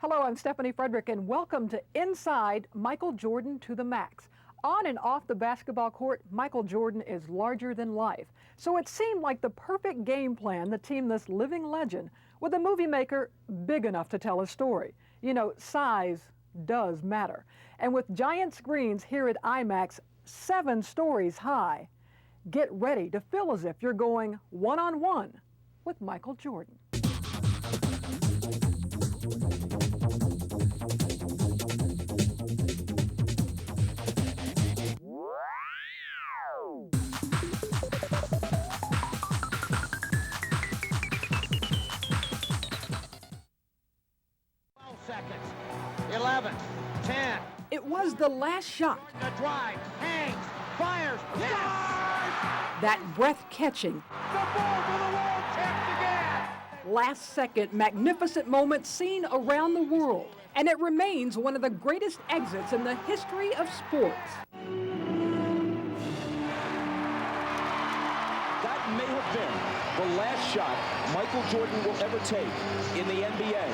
Hello, I'm Stephanie Frederick, and welcome to Inside Michael Jordan to the Max. On and off the basketball court, Michael Jordan is larger than life. So it seemed like the perfect game plan to team this living legend with a movie maker big enough to tell his story. You know, size does matter. And with giant screens here at IMAX, 7 stories high, get ready to feel as if you're going one-on-one with Michael Jordan. Seconds, 11, 10. It was the last shot. The drive, hangs, fires, yes! That breath-catching, The ball to the wall, checked again! last-second magnificent moment seen around the world. And it remains one of the greatest exits in the history of sports. That may have been the last shot Michael Jordan will ever take in the NBA.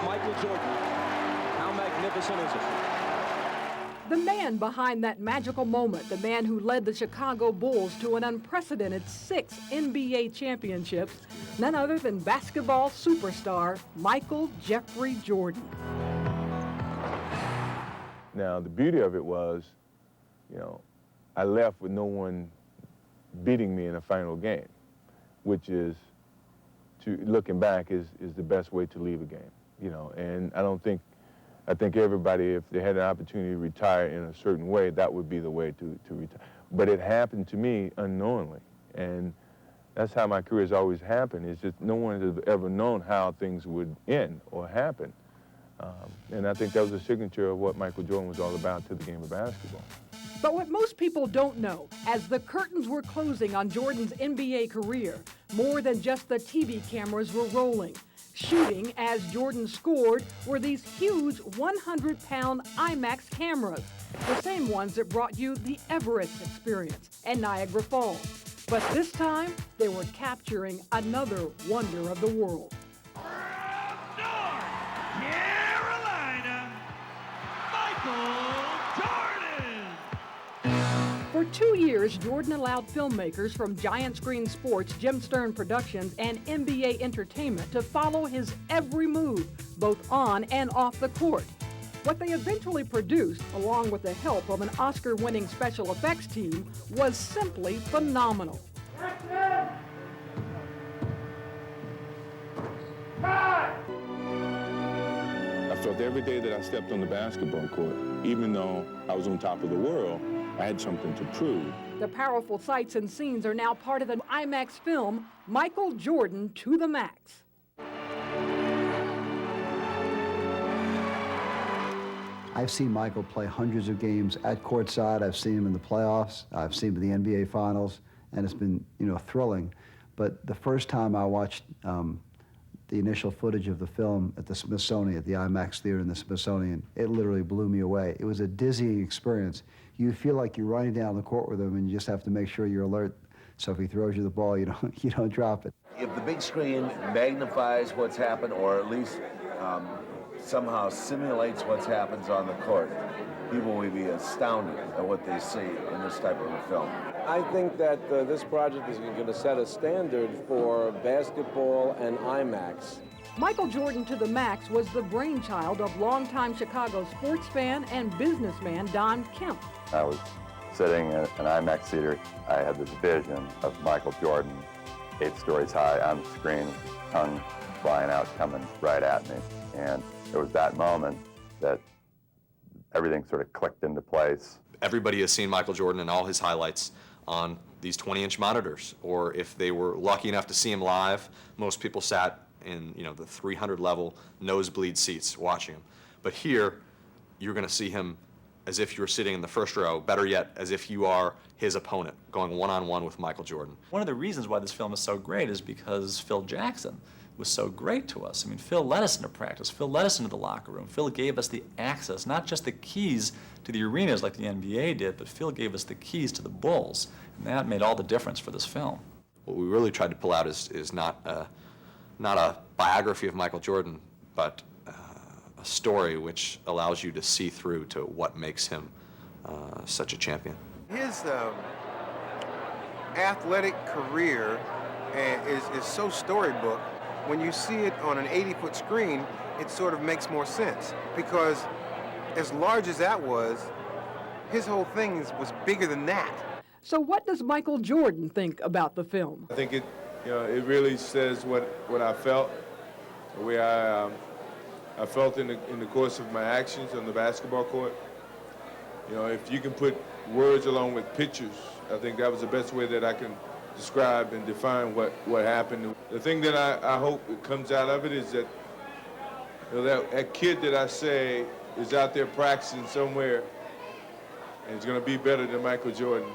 Michael Jordan, how magnificent is it? The man behind that magical moment, the man who led the Chicago Bulls to an unprecedented 6 NBA championships, none other than basketball superstar Michael Jeffrey Jordan. Now, the beauty of it was, I left with no one beating me in a final game, which is, looking back, is the best way to leave a game. And I think everybody, if they had an opportunity to retire in a certain way, that would be the way to retire. But it happened to me unknowingly, and that's how my career has always happened. It's just no one has ever known how things would end or happen. And I think that was a signature of what Michael Jordan was all about to the game of basketball. But what most people don't know, as the curtains were closing on Jordan's NBA career, more than just the TV cameras were rolling. Shooting as Jordan scored were these huge 100-pound IMAX cameras, the same ones that brought you the Everest experience and Niagara Falls. But this time, they were capturing another wonder of the world. From North Carolina, Michael Jordan! For 2 years, Jordan allowed filmmakers from Giant Screen Sports, Jim Stern Productions, and NBA Entertainment to follow his every move, both on and off the court. What they eventually produced, along with the help of an Oscar-winning special effects team, was simply phenomenal. I felt every day that I stepped on the basketball court, even though I was on top of the world, I had something to prove. The powerful sights and scenes are now part of the IMAX film, Michael Jordan to the Max. I've seen Michael play hundreds of games at courtside. I've seen him in the playoffs. I've seen him in the NBA Finals, and it's been, thrilling. But the first time I watched the initial footage of the film at the Smithsonian, at the IMAX theater in the Smithsonian, it literally blew me away. It was a dizzying experience. You feel like you're running down the court with him, and you just have to make sure you're alert. So if he throws you the ball, you don't drop it. If the big screen magnifies what's happened, or at least somehow simulates what happens on the court, people will be astounded at what they see in this type of a film. I think that this project is going to set a standard for basketball and IMAX. Michael Jordan to the Max was the brainchild of longtime Chicago sports fan and businessman Don Kemp. I was sitting in an IMAX theater. I had this vision of Michael Jordan, 8 stories high on the screen, tongue flying out, coming right at me. And it was that moment that everything sort of clicked into place. Everybody has seen Michael Jordan and all his highlights on these 20-inch monitors, or if they were lucky enough to see him live, most people sat in the 300 level nosebleed seats watching him. But here, you're going to see him as if you were sitting in the first row, better yet, as if you are his opponent, going one-on-one with Michael Jordan. One of the reasons why this film is so great is because Phil Jackson was so great to us. I mean, Phil led us into practice. Phil led us into the locker room. Phil gave us the access, not just the keys to the arenas like the NBA did, but Phil gave us the keys to the Bulls. And that made all the difference for this film. What we really tried to pull out is not a biography of Michael Jordan, but a story which allows you to see through to what makes him such a champion. His athletic career is so storybook. When you see it on an 80-foot screen, it sort of makes more sense, because as large as that was, his whole thing was bigger than that. So what does Michael Jordan think about the film? I think it really says what I felt, the way I felt in the course of my actions on the basketball court. You know, if you can put words along with pictures, I think that was the best way that I can describe and define what happened. The thing that I hope comes out of it is that, you know, that kid that I say is out there practicing somewhere and is going to be better than Michael Jordan.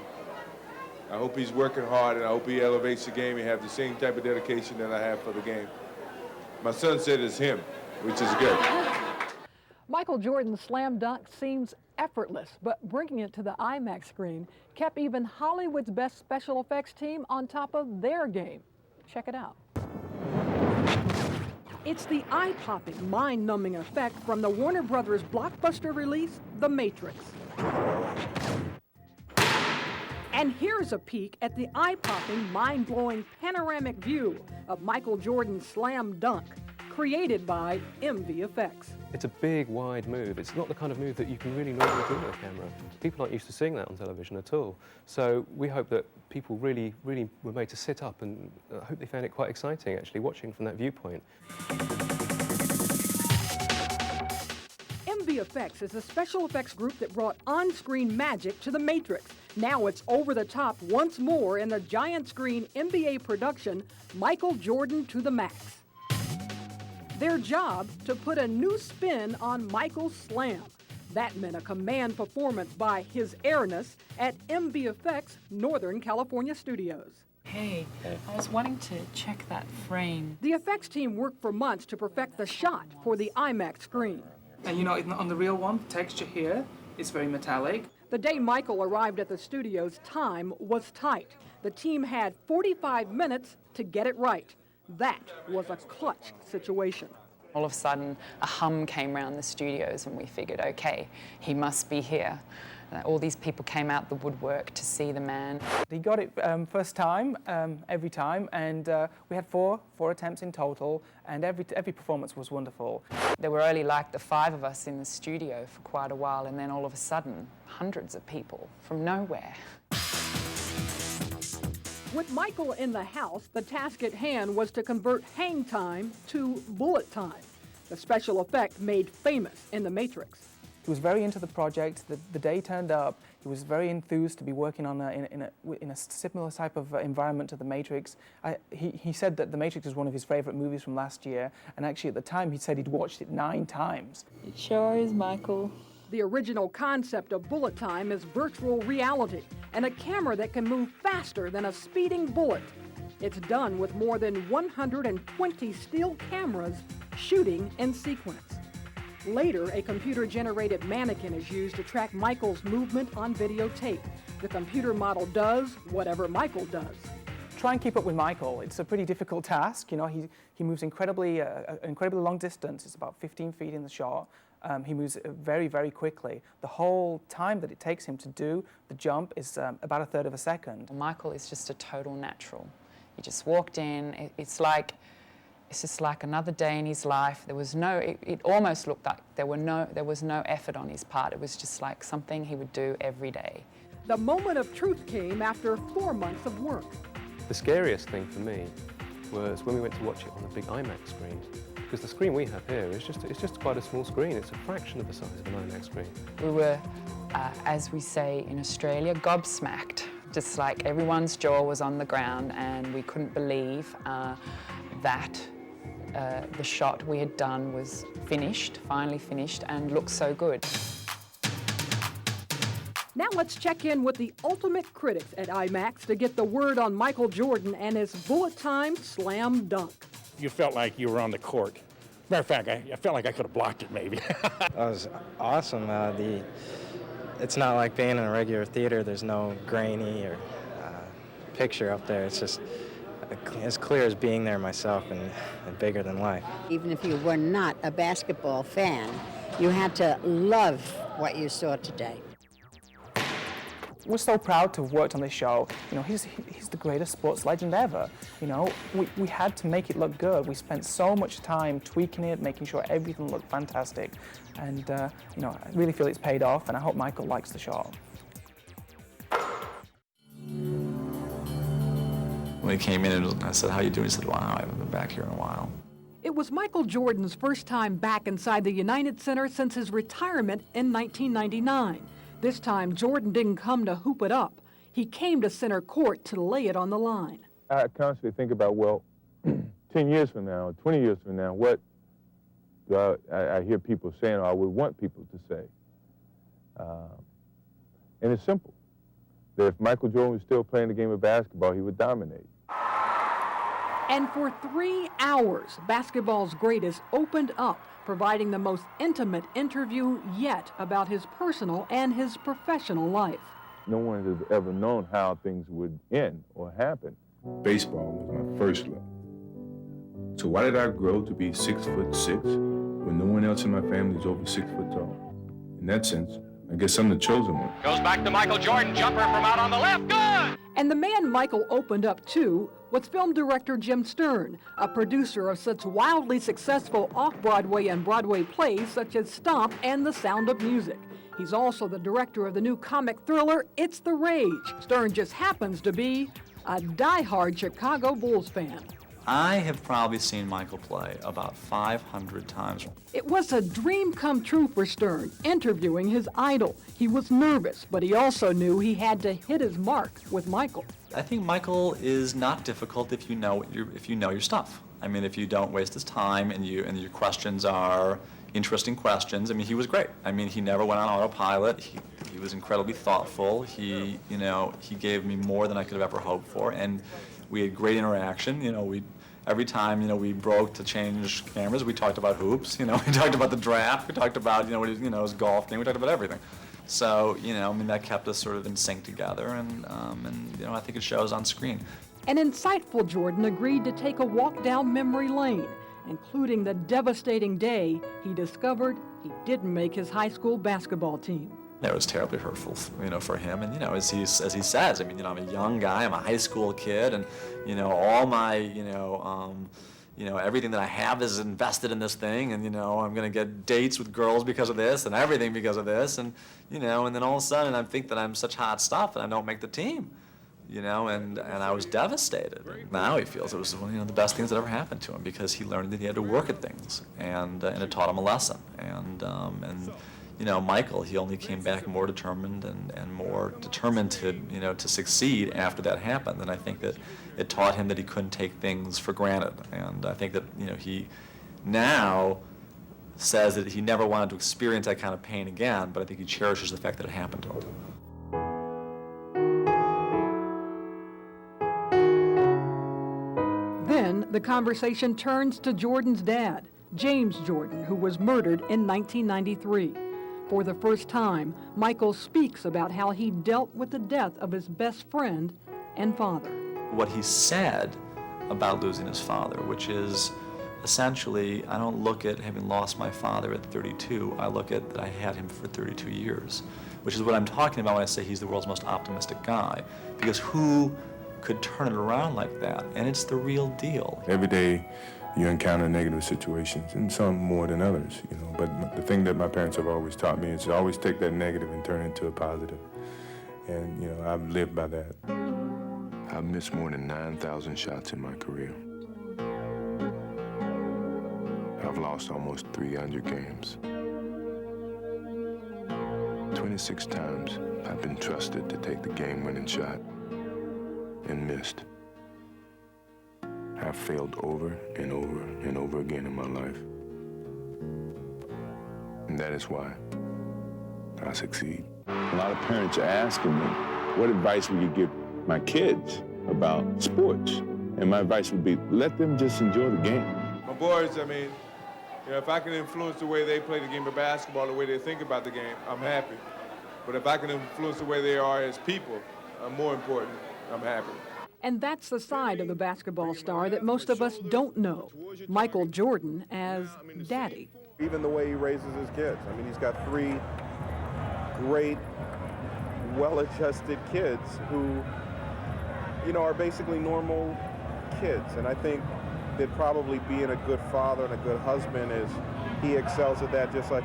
I hope he's working hard, and I hope he elevates the game and have the same type of dedication that I have for the game. My son said it's him, which is good. Michael Jordan's slam dunk seems effortless, but bringing it to the IMAX screen kept even Hollywood's best special effects team on top of their game. Check it out. It's the eye-popping, mind-numbing effect from the Warner Brothers blockbuster release, The Matrix. And here's a peek at the eye-popping, mind-blowing panoramic view of Michael Jordan's slam dunk, created by MVFX. It's a big, wide move. It's not the kind of move that you can really normally do with a camera. People aren't used to seeing that on television at all. So we hope that people really were made to sit up, and I hope they found it quite exciting, actually, watching from that viewpoint. MVFX is a special effects group that brought on-screen magic to The Matrix. Now it's over the top once more in the giant screen NBA production, Michael Jordan to the Max. Their job, to put a new spin on Michael's slam. That meant a command performance by his airness at MVFX Northern California Studios. Hey, I was wanting to check that frame. The effects team worked for months to perfect the shot for the IMAX screen. And you know, on the real one, texture here is very metallic. The day Michael arrived at the studios, time was tight. The team had 45 minutes to get it right. That was a clutch situation. All of a sudden, a hum came around the studios and we figured, okay, he must be here. All these people came out the woodwork to see the man. He got it first time, every time, and we had four attempts in total, and every performance was wonderful. There were only like the 5 of us in the studio for quite a while, and then all of a sudden, hundreds of people from nowhere. With Michael in the house, the task at hand was to convert hang time to bullet time, the special effect made famous in The Matrix. He was very into the project. The day he turned up, he was very enthused to be working on in a similar type of environment to The Matrix. He said that The Matrix was one of his favorite movies from last year, and actually at the time he said he'd watched it 9 times. It sure is, Michael. The original concept of bullet time is virtual reality and a camera that can move faster than a speeding bullet. It's done with more than 120 still cameras shooting in sequence. Later, a computer-generated mannequin is used to track Michael's movement on videotape. The computer model does whatever Michael does. Try and keep up with Michael. It's a pretty difficult task. You know, he moves incredibly long distance. It's about 15 feet in the shot. He moves very, very quickly. The whole time that it takes him to do the jump is about 1/3 of a second. Michael is just a total natural. He just walked in. It's just like another day in his life. There was no. It almost looked like there was no effort on his part. It was just like something he would do every day. The moment of truth came after 4 months of work. The scariest thing for me was when we went to watch it on the big IMAX screen. Because the screen we have here is just quite a small screen. It's a fraction of the size of an IMAX screen. We were, as we say in Australia, gobsmacked. Just like everyone's jaw was on the ground, and we couldn't believe that the shot we had done was finally finished, and looked so good. Now let's check in with the ultimate critics at IMAX to get the word on Michael Jordan and his bullet time slam dunk. You felt like you were on the court. Matter of fact, I felt like I could have blocked it maybe. That was awesome. It's not like being in a regular theater. There's no grainy or picture up there. It's just as clear as being there myself and bigger than life. Even if you were not a basketball fan, you had to love what you saw today. We're so proud to have worked on this show. You know, he's the greatest sports legend ever. You know, we had to make it look good. We spent so much time tweaking it, making sure everything looked fantastic. And, you know, I really feel it's paid off, and I hope Michael likes the show. When he came in and I said, "How you doing?" He said, "Wow, I haven't been back here in a while." It was Michael Jordan's first time back inside the United Center since his retirement in 1999. This time, Jordan didn't come to hoop it up. He came to center court to lay it on the line. I constantly think about, well, 10 years from now, 20 years from now, what do I hear people saying, or I would want people to say. And it's simple. That if Michael Jordan was still playing the game of basketball, he would dominate. And for 3 hours, basketball's greatest opened up, providing the most intimate interview yet about his personal and his professional life. No one has ever known how things would end or happen. Baseball was my first love. So why did I grow to be 6'6" when no one else in my family is over 6 foot tall? In that sense, I guess I'm the chosen one. Goes back to Michael Jordan, jumper from out on the left, good! And the man Michael opened up to was film director Jim Stern, a producer of such wildly successful off-Broadway and Broadway plays such as Stomp and The Sound of Music. He's also the director of the new comic thriller, It's the Rage. Stern just happens to be a die-hard Chicago Bulls fan. I have probably seen Michael play about 500 times. It was a dream come true for Stern, interviewing his idol. He was nervous, but he also knew he had to hit his mark with Michael. I think Michael is not difficult if you know your stuff. I mean, if you don't waste his time and your questions are interesting questions. I mean, he was great. I mean, he never went on autopilot. He was incredibly thoughtful. He gave me more than I could have ever hoped for, and we had great interaction. Every time, we broke to change cameras, we talked about hoops, we talked about the draft, we talked about, his golf game, we talked about everything. So, that kept us sort of in sync together, and I think it shows on screen. An insightful Jordan agreed to take a walk down memory lane, including the devastating day he discovered he didn't make his high school basketball team. It was terribly hurtful, for him. And, as he says, I'm a young guy, I'm a high school kid, and, all my, everything that I have is invested in this thing, and, I'm going to get dates with girls because of this, and everything because of this, and, and then all of a sudden I think that I'm such hot stuff and I don't make the team, and I was devastated. Now he feels it was one of the best things that ever happened to him, because he learned that he had to work at things, and it taught him a lesson, and Michael, he only came back more determined and more determined to succeed after that happened. And I think that it taught him that he couldn't take things for granted. And I think that, he now says that he never wanted to experience that kind of pain again, but I think he cherishes the fact that it happened to him. Then the conversation turns to Jordan's dad, James Jordan, who was murdered in 1993. For the first time, Michael speaks about how he dealt with the death of his best friend and father. What he said about losing his father, which is essentially, I don't look at having lost my father at 32, I look at that I had him for 32 years, which is what I'm talking about when I say he's the world's most optimistic guy, because who could turn it around like that? And it's the real deal. Every day you encounter negative situations, and some more than others, But the thing that my parents have always taught me is to always take that negative and turn it into a positive. And, I've lived by that. I've missed more than 9,000 shots in my career. I've lost almost 300 games. 26 times I've been trusted to take the game-winning shot and missed. I've failed over and over and over again in my life. And that is why I succeed. A lot of parents are asking me, what advice would you give my kids about sports? And my advice would be, let them just enjoy the game. My boys, if I can influence the way they play the game of basketball, the way they think about the game, I'm happy. But if I can influence the way they are as people, more important, I'm happy. And that's the side of the basketball star that most of us don't know, Michael Jordan as daddy. Even the way he raises his kids. I mean, he's got 3 great, well-adjusted kids who, you know, are basically normal kids. And I think that probably being a good father and a good husband is, he excels at that just like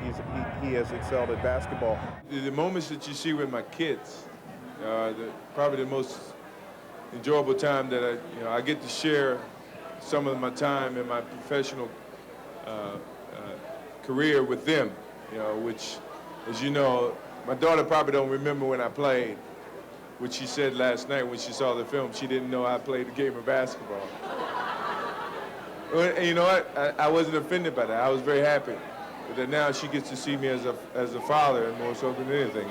he has excelled at basketball. The moments that you see with my kids, probably the most enjoyable time that I get to share some of my time in my professional career with them, which, as you know, my daughter probably don't remember when I played, which she said last night when she saw the film. She didn't know I played the game of basketball. And you know what? I wasn't offended by that. I was very happy. But that now she gets to see me as a father, and more so than anything.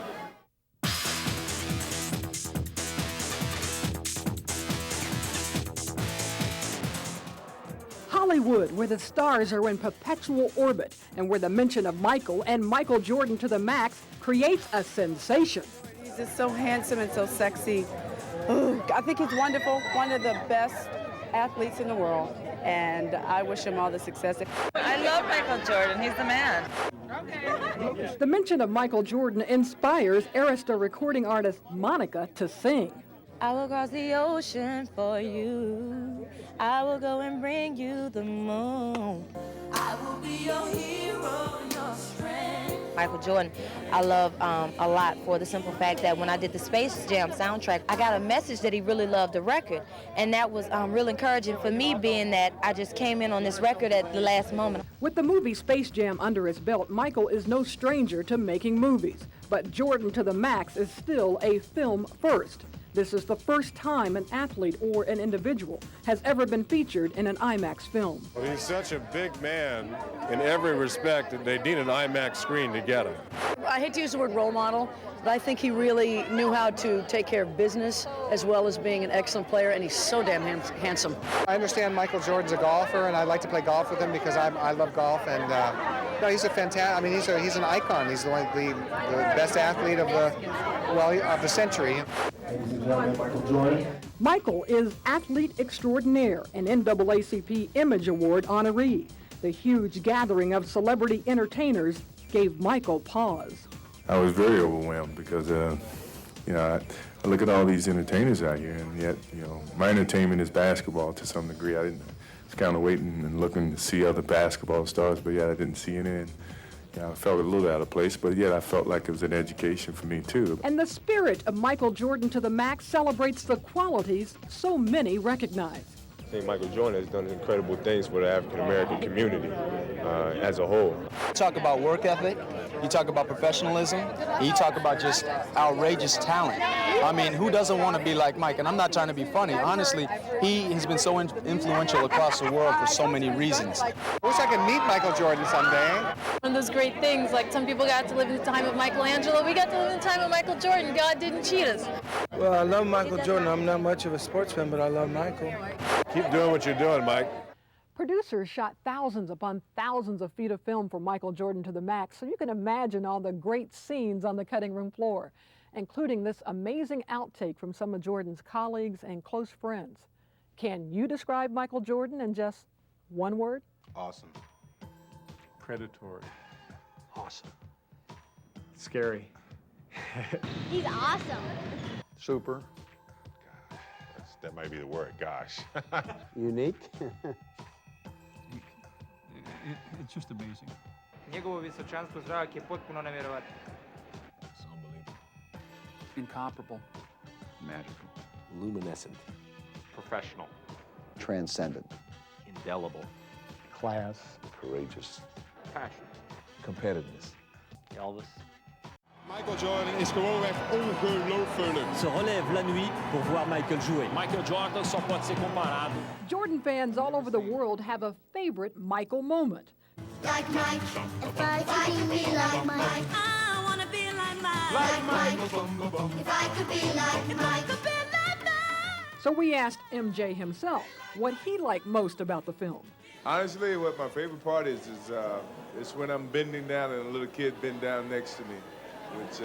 Hollywood, where the stars are in perpetual orbit and where the mention of Michael and Michael Jordan to the max creates a sensation. He's just so handsome and so sexy. Ooh, I think he's wonderful, one of the best athletes in the world, and I wish him all the success. I love Michael Jordan. He's the man. The mention of Michael Jordan inspires Arista recording artist Monica to sing. I will cross the ocean for you. I will go and bring you the moon. I will be your hero, your strength. Michael Jordan, I love a lot for the simple fact that when I did the Space Jam soundtrack, I got a message that he really loved the record. And that was real encouraging for me, being that I just came in on this record at the last moment. With the movie Space Jam under his belt, Michael is no stranger to making movies. But Jordan to the Max is still a film first. This is the first time an athlete or an individual has ever been featured in an IMAX film. Well, he's such a big man in every respect that they need an IMAX screen to get him. I hate to use the word role model, but I think he really knew how to take care of business as well as being an excellent player, and he's so damn handsome. I understand Michael Jordan's a golfer, and I'd like to play golf with him because I love golf, and no, he's a fantastic. I mean, he's an icon. He's the best athlete of the century. Michael is athlete extraordinaire, an NAACP Image Award honoree. The huge gathering of celebrity entertainers gave Michael pause. I was very overwhelmed because, I look at all these entertainers out here, and yet, my entertainment is basketball to some degree. I was kind of waiting and looking to see other basketball stars, but yet I didn't see any. And, I felt a little out of place, but yet I felt like it was an education for me, too. And the spirit of Michael Jordan to the max celebrates the qualities so many recognize. I think Michael Jordan has done incredible things for the African-American community as a whole. You talk about work ethic, you talk about professionalism, and you talk about just outrageous talent. I mean, who doesn't want to be like Mike? And I'm not trying to be funny. Honestly, he has been so influential across the world for so many reasons. I wish I could meet Michael Jordan someday. One of those great things, like some people got to live in the time of Michelangelo, we got to live in the time of Michael Jordan. God didn't cheat us. Well, I love Michael Jordan. I'm not much of a sports fan, but I love Michael. Keep doing what you're doing, Mike. Producers shot thousands upon thousands of feet of film for Michael Jordan to the max, so you can imagine all the great scenes on the cutting room floor, including this amazing outtake from some of Jordan's colleagues and close friends. Can you describe Michael Jordan in just one word? Awesome. Predatory. Awesome. Scary. He's awesome. Super. That might be the word, gosh. Unique. It's just amazing. Негово височанство зрак е потpuno neverovatno. It's unbelievable. Incomparable. Magical. Luminescent. Professional. Transcendent. Indelible. Class. Courageous. Passion. Competitiveness. Elvis. Michael Jordan is gewoonweg ongelooflijk. Se relève la nuit pour voir Michael jouer. Michael Jordan sans pas de ses comparables. Jordan fans all over the world have a favorite Michael moment. Like Mike, if I could be like Mike. I want to be like Mike. Like Mike, if I could be like Mike. So we asked MJ himself what he liked most about the film. Honestly, what my favorite part is when I'm bending down and a little kid bend down next to me, which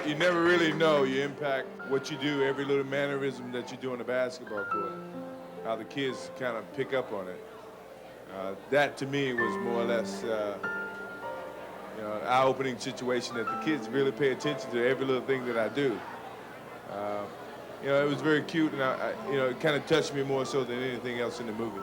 You never really know you impact what you do, every little mannerism that you do on the basketball court, how the kids kind of pick up on it. That to me was more or less an eye-opening situation that the kids really pay attention to every little thing that I do. It was very cute, and it kind of touched me more so than anything else in the movie.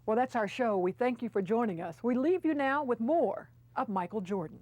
Well, that's our show. We thank you for joining us. We leave you now with more of Michael Jordan.